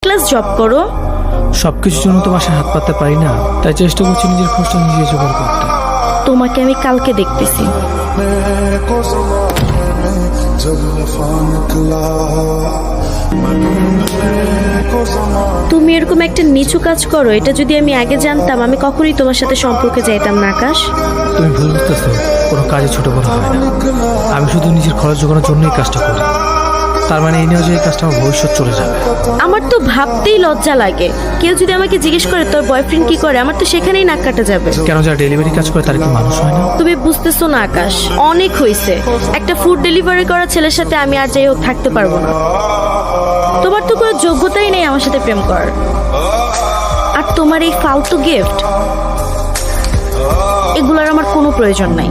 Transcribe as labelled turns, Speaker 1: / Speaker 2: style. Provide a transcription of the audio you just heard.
Speaker 1: Class job করো?
Speaker 2: সবকিছুর জন্য তো বাসায় হাত পাততে পারি না, তাই চেষ্টা করছি নিজের খরচটা নিজে জোগাড় করতে।
Speaker 1: তোমাকে আমি কালকে দেখতেছি। তুমি এরকম একটা নিচু কাজ করো, এটা যদি আমি আগে জানতাম আমি কখনোই তোমার সাথে সম্পর্কে যাইতাম না। আকাশ,
Speaker 2: তুমি ভুল বুঝতেছো, কোনো কাজে ছোট বড় হয় না। আমি শুধু নিজের খরচ জোগানোর জন্যই কাজটা করি। তার মানে এই নিয়ে যে এই কাজটা আমার ভবিষ্যৎ চলে যাবে।
Speaker 1: আমার তো ভাবতেই লজ্জা লাগে। কেউ যদি আমাকে জিজ্ঞেস করে তোর বয়ফ্রেন্ড কি করে, আমার তো সেখানেই নাক কাটা যাবে।
Speaker 2: কেন যারা ডেলিভারি কাজ করে তারা কি মানুষ হয় না?
Speaker 1: তুমি বুঝতেছো না আকাশ, অনেক হয়েছে। একটা ফুড ডেলিভারি করা ছেলের সাথে আমি আর যাই হোক থাকতে পারবো না। তোমার তো কোনো যোগ্যতাই নেই আমার সাথে প্রেম করার। আর তোমার এই ফালতু গিফট, এগুলোর আমার কোনো প্রয়োজন নাই।